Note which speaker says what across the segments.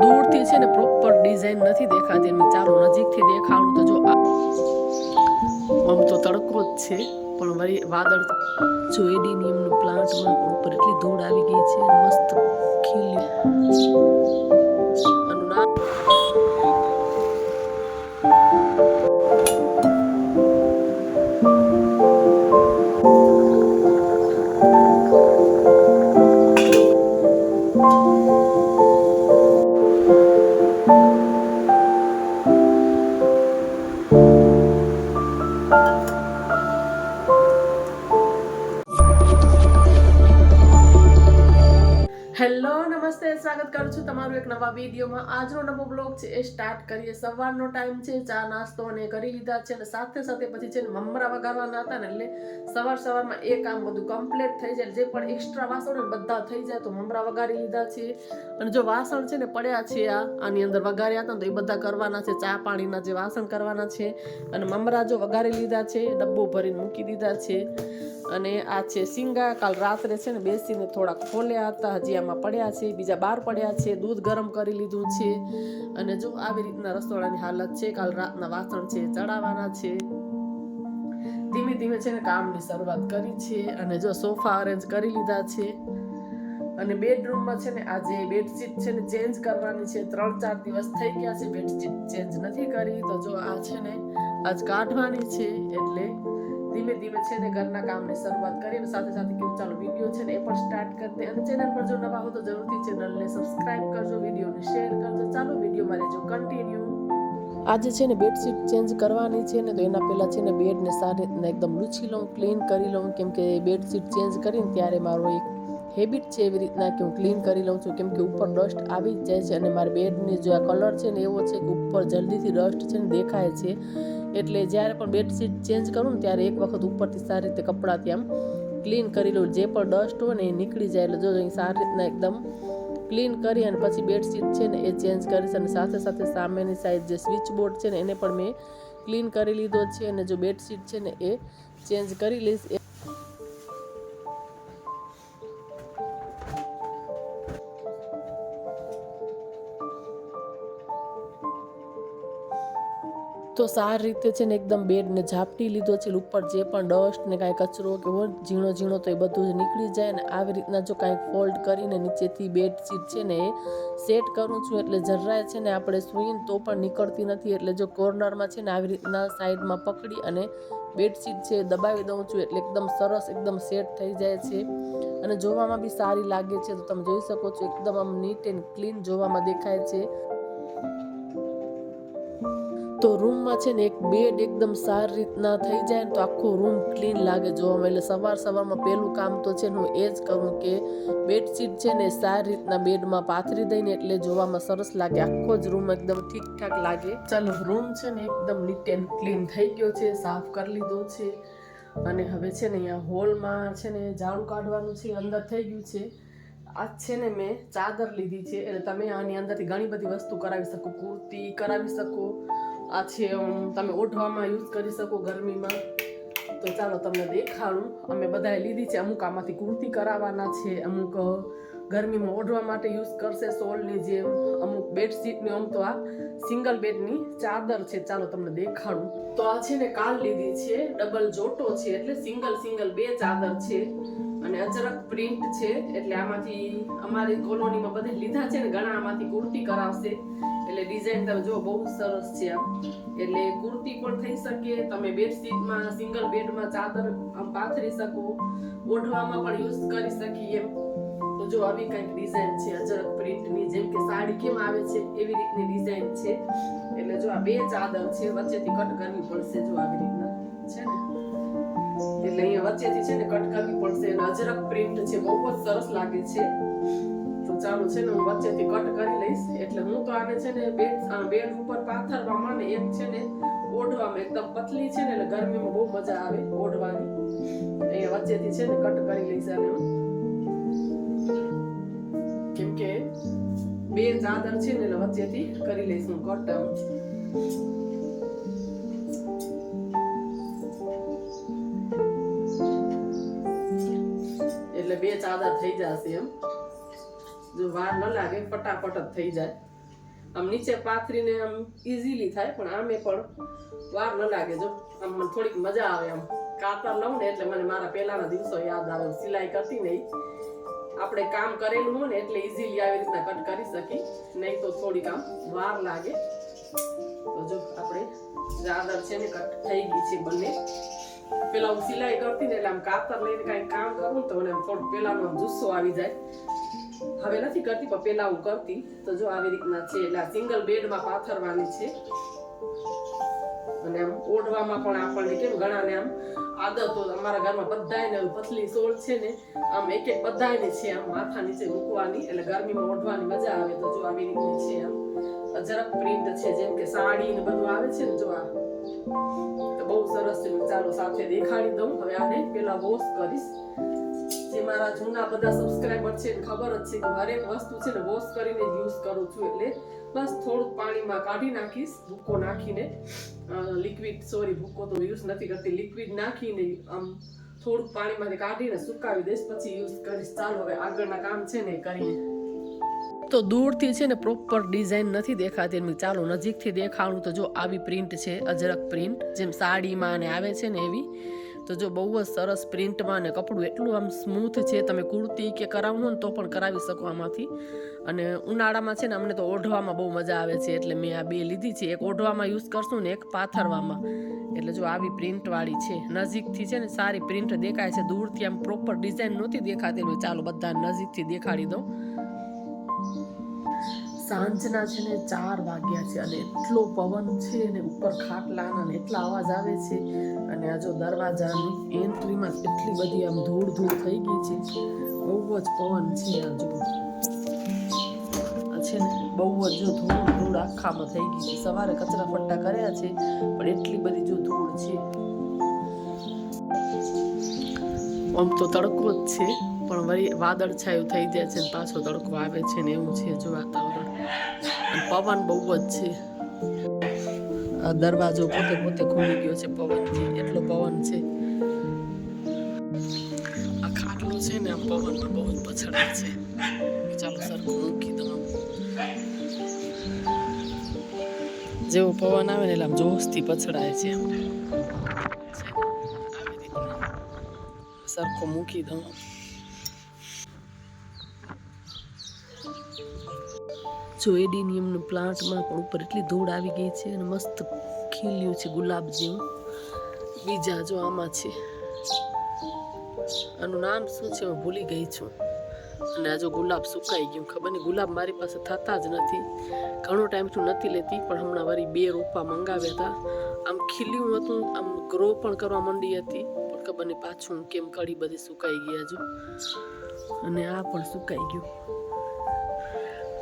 Speaker 1: દૂરથી છે ને પ્રોપર ડિઝાઇન નથી દેખાતી એની. ચાલો નજીકથી દેખાણું તો જો આમ તો તડકો જ છે પણ વળી વાદળ જો એડીનિયમનું પ્લાન્ટમાં પણ ઉપર એટલી ધૂળ આવી ગઈ છે મસ્ત ખીલી. આનું નામ હેલો નમસ્તે, સ્વાગત કરું છું તમારું એક નવા વિડીયોમાં. આજનો નવો બ્લોગ છે એ સ્ટાર્ટ કરીએ. સવારનો ટાઈમ છે, ચા નાસ્તો અને કરી લીધા છે અને સાથે સાથે પછી છે ને મમરા વગાડવાના હતા ને એટલે સવારમાં એ કામ બધું કમ્પ્લીટ થઈ જાય. જે પણ એક્સ્ટ્રા વાસણ બધા થઈ જાય તો મમરા વગાડી લીધા છે. અને જો વાસણ છે ને પડ્યા છે આની અંદર વગાડ્યા હતા તો એ બધા કરવાના છે. ચા પાણીના જે વાસણ કરવાના છે અને મમરા જો વગાડી લીધા છે, ડબ્બો ભરીને મૂકી દીધા છે. અને આ છે સિંગા. કાલ રાત્રે છે ને બેસીને થોડાક ખોલ્યા હતા, હજી આમાં પડ્યા છે, બીજા બહાર પડ્યા છે. દૂધ ગરમ કરી લીધું છે અને જો આવી રીતના રસોડાની હાલત છે. કાલ રાતના વાસણ છે ચડાવવાના છે. ધીમે ધીમે છે ને કામની શરૂઆત કરી છે. અને જો સોફા અરેન્જ કરી લીધા છે અને બેડરૂમમાં છે ને આજે બેડશીટ છે ને ચેન્જ કરવાની છે. 3-4 દિવસ થઈ ગયા છે બેડશીટ ચેન્જ નથી કરી તો જો આ છે ને આજ કાઢવાની છે. એટલે ધીમે ધીમે છે ને ઘરના કામની શરૂઆત કરીને સાથે સાથે કેવું ચાલો વિડીયો છે ને એ પણ સ્ટાર્ટ કરી દે. અને ચેનલ પર જો નવા હો તો જરૂરથી ચેનલને સબસ્ક્રાઇબ કરજો, વિડીયોને શેર કરજો. ચાલો વિડીયોમાં રહેજો કન્ટિન્યુ. આજે છે ને બેડશીટ ચેન્જ કરવાની છે ને તો એના પહેલા છે ને બેડને સારી રીતના એકદમ લૂછી લઉં, ક્લીન કરી લઉં. કેમ કે બેડશીટ ચેન્જ કરીને ત્યારે મારો એક હેબિટ છે એવી રીતના કે હું ક્લીન કરી લઉં છું. કેમ કે ઉપર ડસ્ટ આવી જ જાય છે અને મારા બેડની જો આ કલર છે ને એવો છે કે ઉપર જલ્દીથી ડસ્ટ છે ને દેખાય છે. એટલે જ્યારે પણ બેડશીટ ચેન્જ કરું ને ત્યારે એક વખત ઉપરથી સારી રીતે કપડાથી આમ ક્લીન કરી લઉં. જે પણ ડસ્ટ હોય ને એ નીકળી જાય. એટલે જો સારી રીતના એકદમ ક્લીન કરી અને પછી બેડશીટ છે ને એ ચેન્જ કરીશ. અને સાથે સાથે સામેની સાઈડ જે સ્વિચ બોર્ડ છે ને એને પણ મેં ક્લીન કરી લીધો છે. અને જો બેડશીટ છે ને એ ચેન્જ કરી લઈશ. તો સારી રીતે છે ને એકદમ બેડને ઝાપટી લીધો છે. ઉપર જે પણ ડસ્ટ ને કાંઈ કચરો કે હોય ઝીણો ઝીણો તો એ બધું જ નીકળી જાય. ને આવી રીતના જો કાંઈક ફોલ્ડ કરીને નીચેથી બેડશીટ છે ને એ સેટ કરું છું. એટલે જરાય છે ને આપણે સૂઈને તો પણ નીકળતી નથી. એટલે જો કોર્નરમાં છે ને આવી રીતના સાઈડમાં પકડી અને બેડશીટ છે દબાવી દઉં છું એટલે એકદમ સરસ એકદમ સેટ થઈ જાય છે. અને જોવામાં બી સારી લાગે છે. તો તમે જોઈ શકો છો એકદમ આમ નીટ એન્ડ ક્લીન જોવામાં દેખાય છે. તો રૂમમાં છે ને એક બેડ એકદમ સારી રીતના થઈ જાય ને તો આખો રૂમ ક્લીન લાગે જોવામાં. એટલે સવારમાં પહેલું કામ તો છે ને હું એ જ કરું કે બેડશીટ છે ને સારી રીતના બેડમાં પાથરી દઈને એટલે જોવામાં સરસ લાગે. આખો જ રૂમ એકદમ ઠીકઠાક લાગે. ચાલો રૂમ છે ને એકદમ નીટ એન્ડ ક્લીન થઈ ગયો છે, સાફ કરી લીધો છે. અને હવે છે ને અહીંયા હોલમાં છે ને ઝાડુ કાઢવાનું છે. અંદર થઈ ગયું છે. આ છે ને મેં ચાદર લીધી છે. એટલે તમે આની અંદરથી ઘણી બધી વસ્તુ કરાવી શકો. કુર્તી કરાવી શકો. આ છે તમે ઓઢવામાં યુઝ કરી શકો ગરમીમાં. તો ચાલો તમને દેખાડું. અમે બધાએ લીધી છે. અમુક આમાંથી કુર્તી કરાવવાના છે, અમુક ગરમીમાં ઓઢવા માટે યુઝ કરશે શોલની જેમ, અમુક બેડશીટની. આમ તો આ સિંગલ બેડની ચાદર છે. ચાલો તમને દેખાડું. તો આ છે ને કાલ લીધી છે, ડબલ જોટો છે એટલે સિંગલ બે ચાદર છે. અને અજરક પ્રિન્ટ છે. એટલે આમાંથી અમારી કોલોનીમાં બધે લીધા છે ને ઘણા આમાંથી કુર્તી કરાવશે. એટલે ડિઝાઇન તમે જો બહુ સરસ છે આમ. એટલે કુર્તી પણ થઈ શકે. તમે બેડશીટમાં સિંગલ બેડમાં ચાદર આમ પાથરી શકો, ઓઢવામાં પણ યુઝ કરી શકીએ એમ. તો જો આવી કંઈક ડિઝાઇન છે અજરક પ્રિન્ટની. જેમ કે સાડી કેમ આવે છે એવી રીતની ડિઝાઇન છે. એટલે જો આ બે ચાદર છે, વચ્ચેથી કટ કરવી પડશે. જો આવી રીતના છે ને એટલે અહીંયા વચ્ચેથી છે ને કટ કરવી પડશે. અને અજરક પ્રિન્ટ છે, બહુ જ સરસ લાગે છે. તો ચાલો છે ને હું વચ્ચેથી કટ કરી લઈશ. એટલે હું તો આને છે ને બેડ ઉપર પાથરવામાં ને એક છે ને ઓઢવામાં એકદમ પતલી છે ને એટલે ગરમીમાં બહુ મજા આવે ઓઢવાની. અહીંયા વચ્ચેથી છે ને કટ કરી લઈશ. અને કેમ કે બે ચાદર છે ને એટલે વચ્ચેથી કરી લઈશ હું કટ. એટલે બે ચાદર થઈ જશે એમ. જો વાર ન લાગે, ફટાફટ જ થઈ જાય. આમ નીચે પાથરીને આમ ઇઝીલી થાય, પણ આમે પણ વાર ન લાગે. જો આમ મને થોડીક મજા આવે, આમ કાતર લઉં ને એટલે મને મારા પહેલાના દિવસો યાદ આવે. સિલાઈ કરતી નહીં, આપણે કામ કરેલું હોય ને એટલે ઇઝીલી આવી રીતના કટ કરી શકી, નહીં તો થોડીક આમ વાર લાગે. તો જો આપણે ચાદર છે ને કટ થઈ ગઈ છે બંને. પેલા હું સિલાઈ કરતી ને એટલે આમ કાતર લઈને કઈ કામ કરું તો મને થોડું પેલાનો જુસ્સો આવી જાય. હવે નથી કરતી પણ પેલા હું કરતી. તો જો આવી રીતના છે એટલે આ સિંગલ બેડમાં પાથરવાની છે. અને આમ ઓઢવામાં પણ આપણને કેમ ઘણાને આમ આદત હોય, અમારા ઘરમાં બધાયને પતલી સોળ છે ને આમ એક એક બધાયને છે આમ માથા નીચે મૂકવાની, એટલે ગરમીમાં ઓઢવાની મજા આવે. તો જો આવી રીતની છે આમ અજરક પ્રિન્ટ છે, જેમ કે સાડી ને બધું આવે છે ને, જો આ તો બહુ સરસ છે. ચાલો સાથે દેખાડી દઉં. હવે આને પેલા વોશ કરીશ. જે મારા જૂના બધા સબસ્ક્રાઇબર છે ખબર જ છે કે હરેક વસ્તુ છે ને વોશ કરીને જ યુઝ કરું છું. એટલે બસ થોડુંક પાણીમાં કાઢી નાખીશ ભૂકો નાખીને, ભૂકો તો યુઝ નથી કરતી, લિક્વિડ નાખીને આમ થોડુંક પાણીમાંથી કાઢીને સુકાવી દઈશ, પછી યુઝ કરીશ. ચાલો હવે આગળના કામ છે ને કરીને. તો દૂરથી છે ને પ્રોપર ડિઝાઇન નથી દેખાતી, એમ ચાલો નજીકથી દેખાડું. તો જો આવી પ્રિન્ટ છે, અજરક પ્રિન્ટ, જેમ સાડીમાં ને આવે છે ને એવી. તો જો બહુ જ સરસ પ્રિન્ટમાં, ને કપડું એટલું આમ સ્મૂથ છે, તમે કુર્તી કે કરાવવું ને તો પણ કરાવી શકો આમાંથી. અને ઉનાળામાં છે ને અમને તો ઓઢવામાં બહુ મજા આવે છે, એટલે મેં આ બે લીધી છે. એક ઓઢવામાં યુઝ કરશું ને એક પાથરવામાં. એટલે જો આવી પ્રિન્ટવાળી છે, નજીકથી છે ને સારી પ્રિન્ટ દેખાય છે, દૂરથી આમ પ્રોપર ડિઝાઇન નહોતી દેખાતી. ચાલો બધા નજીકથી દેખાડી દઉં. સાંજના છે ને 4 વાગ્યા છે અને એટલો પવન છે ને ઉપર ખાટલાના ને એટલા અવાજ આવે છે. અને આ જો દરવાજાની એન્ટ્રીમાં એટલી બધી આમ ધૂળ થઈ ગઈ છે, બહુ જ પવન છે. આ જો છે ને બહુ જ જો ધૂળ આખામાં થઈ ગઈ છે. સવારે કચરા ફટ્ટા કર્યા છે પણ એટલી બધી જો ધૂળ છે. આમ તો તડકો જ છે પણ વળી વાદળ છાયું થઈ જાય છે ને પાછો તડકો આવે છે ને એવું છે જો વાતાવરણ. પવન બહુ જ છે. આ દરવાજો પોતે ખુલી ગયો છે પવનથી, એટલો પવન છે. આ ખાટલો છે ને આમ પવનમાં બહુ જ પછડાય છે. ચાલો સરખું મૂકી દઉં. જેવો પવન આવે ને એટલે આમ જોશથી પછડાય છે. આવી રીતના સરખું મૂકી દઉં. જો એડિનિયમનું પ્લાન્ટમાં પણ ઉપર એટલી ધૂળ આવી ગઈ છે અને મસ્ત ખીલ્યું છે ગુલાબ જેવું. બીજા જો આમાં છે, આનું નામ શું છે હું ભૂલી ગઈ છું. અને આ જો ગુલાબ સુકાઈ ગયું, ખબર નહીં, ગુલાબ મારી પાસે થતા જ નથી. ઘણો ટાઈમથી નથી લેતી પણ હમણાં વળી 2 રોપા મંગાવ્યા હતા. આમ ખીલ્યું હતું, આમ ગ્રો પણ કરવા માંડી હતી પણ ખબર નહીં પાછું કેમ કડી બધી સુકાઈ ગયા જો. અને આ પણ સુકાઈ ગયું.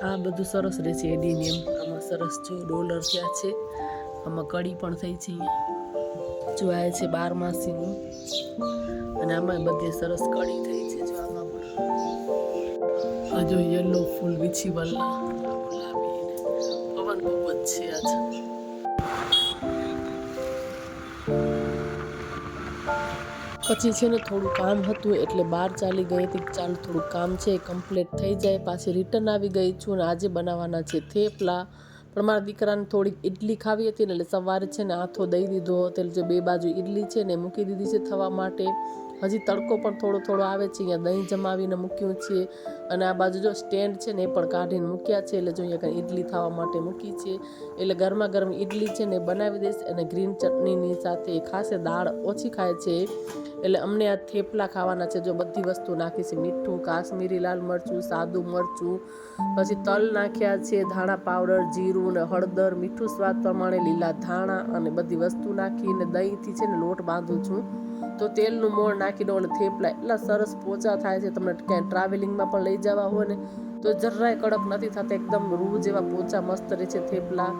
Speaker 1: આ બધું સરસ રહે છે એડિનિયમ. આમાં સરસ જો ડોલર થયા છે, આમાં કડી પણ થઈ છે. જો આ છે 12માસીનું અને આમાં બધે સરસ કડી થઈ છે. જો આમાં પણ આ જો યલો ફૂલ વીછી વાલા ગુલાબી, પવન બહુ જ છે આજ. પછી છે ને થોડું કામ હતું એટલે બહાર ચાલી ગઈ હતી. ચાલ થોડું કામ છે કમ્પ્લીટ થઈ જાય, પાછી રિટર્ન આવી ગઈ છું. અને આજે બનાવવાના છે થેપલા. પણ મારા દીકરાને થોડીક ઇડલી ખાવી હતી ને એટલે સવારે છે ને આથો દઈ દીધો. એટલે જે 2 બાજુ ઇડલી છે ને મૂકી દીધી છે થવા માટે. હજી તડકો પણ થોડો આવે છે. અહીંયા દહીં જમાવીને મૂક્યું છે અને આ બાજુ જો સ્ટેન્ડ છે ને એ પણ કાઢીને મૂક્યા છે. એટલે જો અહીંયા કંઈ ઇડલી થવા માટે મૂકી છે. એટલે ગરમા ગરમ ઇડલી છે ને બનાવી દઈશ. અને ગ્રીન ચટણીની સાથે ખાસે દાળ ઓછી ખાય છે એટલે અમને આ થેપલા ખાવાના છે. જો બધી વસ્તુ નાખી છે, મીઠું, કાશ્મીરી લાલ મરચું, સાદું મરચું, પછી તલ નાખ્યા છે, ધાણા પાવડર, જીરું ને હળદર, મીઠું સ્વાદ પ્રમાણે, લીલા ધાણા અને બધી વસ્તુ નાખીને દહીંથી છે ને લોટ બાંધું છું. તો તેલનું મોણ નાખીને ઓલે થેપલા એટલા સરસ પોચા થાય છે. તમને ક્યાંય ટ્રાવેલિંગમાં પણ લઈ જવા હોય ને તો જરાય કડક નથી થતા, એકદમ રૂ જેવા પોચા મસ્ત રહે છે થેપલા.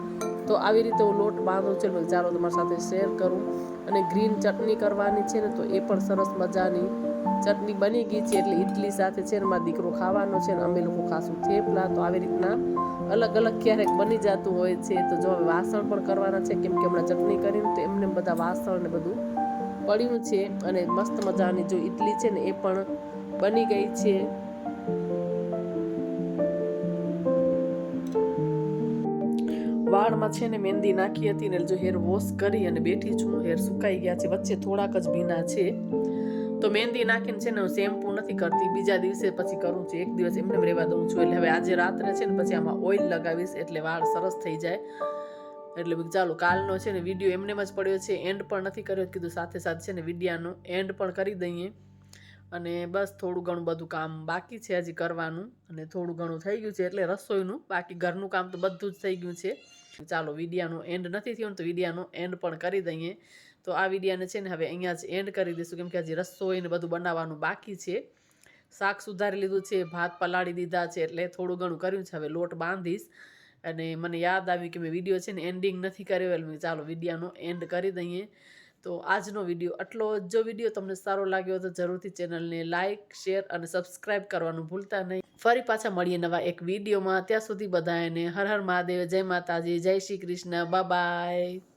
Speaker 1: તો આવી રીતે હું લોટ બાંધું છું. ચાલો તમારી સાથે શેર કરું. અને ગ્રીન ચટણી કરવાની છે ને તો એ પણ સરસ મજાની ચટણી બની ગઈ છે. એટલે ઇડલી સાથે છે ને મારો દીકરો ખાવાનો છે ને અમે લોકો ખાશું થેપલા. તો આવી રીતના અલગ અલગ ક્યારેક બની જતું હોય છે. તો જો હવે વાસણ પણ કરવાના છે કેમ કે હમણાં ચટણી કરીને તો એમને બધા વાસણ ને બધું પડ્યું છે. અને મસ્ત મજાની જો ઇડલી છે ને એ પણ બની ગઈ છે. વાળમાં છે ને મહેંદી નાખી હતી ને જો હેર વોશ કરી અને બેઠી છું. હેર સુકાઈ ગયા છે, વચ્ચે થોડાક જ ભીના છે. તો મહેંદી નાખીને છે ને હું શેમ્પુ નથી કરતી, બીજા દિવસે પછી કરું છું. એક દિવસ એમને રહેવા દઉં છું. એટલે હવે આજે રાત્રે છે ને પછી આમાં ઓઇલ લગાવીશ એટલે વાળ સરસ થઈ જાય. એટલે ચાલો કાલનો છે ને વિડીયો એમને જ પડ્યો છે, એન્ડ પણ નથી કર્યો. કીધું સાથે સાથે છે ને વિડીયાનો એન્ડ પણ કરી દઈએ. અને બસ થોડું ઘણું બધું કામ બાકી છે હજી કરવાનું, અને થોડું ઘણું થઈ ગયું છે એટલે રસોઈનું. બાકી ઘરનું કામ તો બધું જ થઈ ગયું છે. ચાલો વિડીયાનો એન્ડ નથી થયો ને તો વિડીયાનો એન્ડ પણ કરી દઈએ. તો આ વિડીયાને છે ને હવે અહીંયા જ એન્ડ કરી દઈશું, કેમ કે હજી રસોઈને બધું બનાવવાનું બાકી છે. શાક સુધારી લીધું છે, ભાત પલાળી દીધા છે, એટલે થોડું ઘણું કર્યું છે. હવે લોટ બાંધીશ. અને મને યાદ આવ્યું કે મેં વિડીયો છે ને એન્ડિંગ નથી કર્યો, એટલે ચાલો વિડીયાનો એન્ડ કરી દઈએ. તો આજનો વિડીયો આટલો. જો વિડીયો તમને સારો લાગ્યો તો જરૂરથી ચેનલને લાઇક, શેર અને સબસ્ક્રાઇબ કરવાનું ભૂલતા નહીં. ફરી પાછા મળીએ નવા એક વિડીયોમાં. ત્યાં સુધી બધાને હર હર મહાદેવ, જય માતાજી, જય શ્રી કૃષ્ણ, બાય બાય.